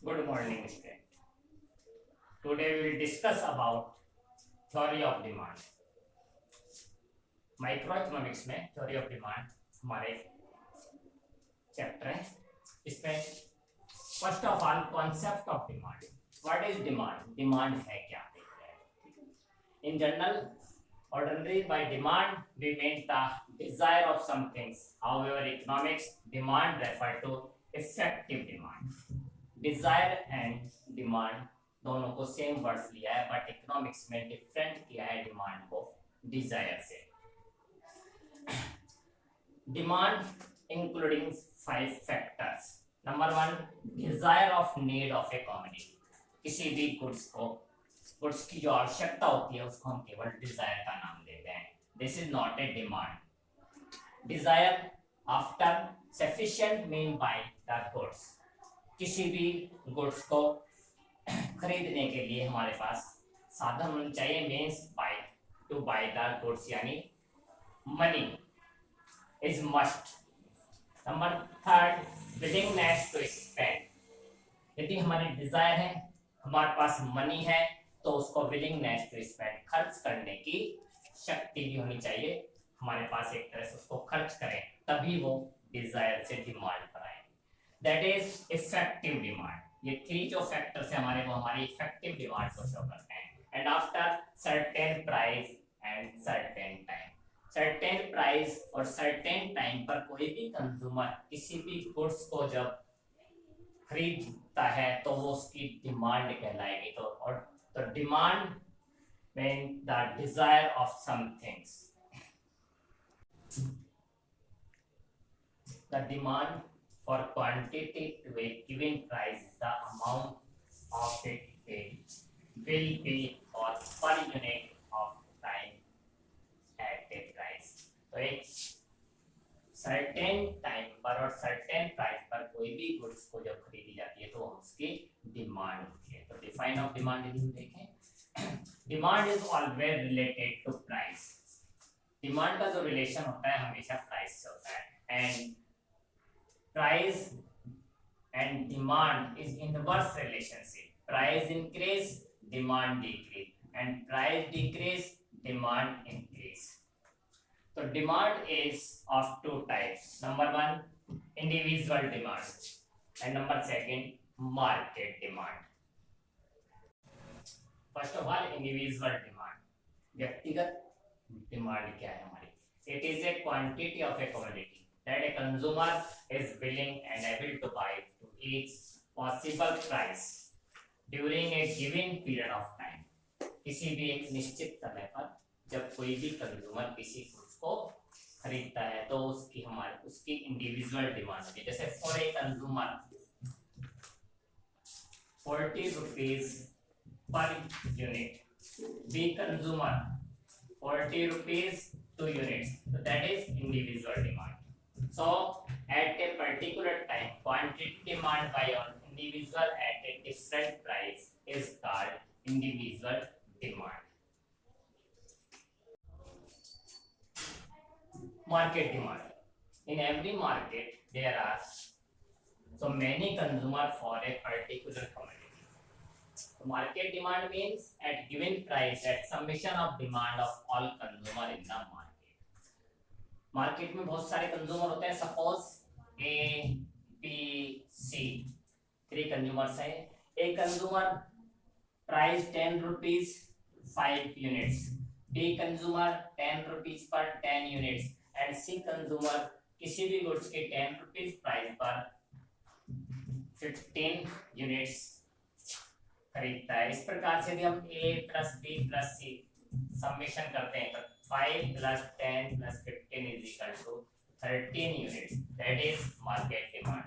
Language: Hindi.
Good morning, student. Today we will discuss about theory of demand. Microeconomics में थ्योरी ऑफ डिमांड हमारे चैप्टर है. इसमें first of all concept of demand. What is demand? Demand है क्या? In general ordinary by demand we mean the desire of some things. However, economics demand refer to effective demand. Desire and demand दोनों को सेम वर्ड्स लिया है बट इकोनॉमिक्स में डिफरेंट किया है डिमांड को डिजायर से. Demand including 5 factors. Number 1, desire of need of a community. किसी भी गुड्स की जो आवश्यकता होती है उसको हम केवल डिजायर का नाम देते हैं. This is not a demand. Desire after sufficient mean by the goods. किसी भी गुड्स को खरीदने के लिए हमारे पास साधन होना चाहिए. Means by to buy the goods यानी money is must. Number 3, willingness to spend. यदि हमारी डिजायर है, हमारे पास मनी है, तो उसको विलिंगनेस टू स्पेंड खर्च करने की शक्ति भी होनी चाहिए. हमारे पास एक तरह से उसको खर्च करें तभी वो डिजायर से डिमांड पर आए. That is effective demand. ये 3 जो फैक्टर्स हैं हमारे, वो हमारी इफेक्टिव डिमांड को शो करते हैं. And after certain price and certain time. Certain price और सर्टेन टाइम पर कोई भी कंज्यूमर किसी भी गुड्स को जब खरीदता है तो वो उसकी डिमांड कहलाएगी. तो demand mean the desire of some things. The demand for quantity to a given price, the amount of it paid will be for per unit of time at a price. तो एक सर्टेन टाइम पर और सर्टेन प्राइस पर कोई भी गुड्स को जब खरीदी जाती है तो उसकी डिमांड होती है. तो डिफाइन ऑफ डिमांड यदि देखें, demand is always related to price. Demand का जो रिलेशन होता है हमेशा प्राइस से होता है. And price and demand is inverse relationship. Price increase, demand decrease, and price decrease, demand increase. तो demand is of 2 types. Number 1, individual demand and number 2, market demand. First of all individual demand. व्यक्तिगत डिमांड क्या है हमारी? It is a quantity of a commodity that a consumer is willing and able to buy to each possible price during a given period of time. किसी भी एक निश्चित समय पर जब कोई भी कंज्यूमर किसी गुड्स को खरीदता है तो उसकी इंडिविजुअल डिमांड होती है. जैसे for a consumer 40 rupees per unit, B consumer 40 rupees 2 units. So that is individual demand. So at a particular time, quantity demand by an individual at a different price is called individual demand. Market demand. In every market there are so many consumer for a particular commodity. Market demand means at given price at summation of demand of all consumer in the market. Market में बहुत सारे कंज्यूमर होते हैं. Suppose A B C 3 consumers हैं. A consumer price 10 rupees 5 units, B consumer 10 rupees पर 10 यूनिट्स एंड सी कंज्यूमर किसी भी गुड्स के 10 रुपीज प्राइस पर 15 यूनिट्स खरीदता है. इस प्रकार से यदि हम A plus B plus C summation करते हैं तो 5 plus 10 plus 15 is equal to 13 units. That is market demand.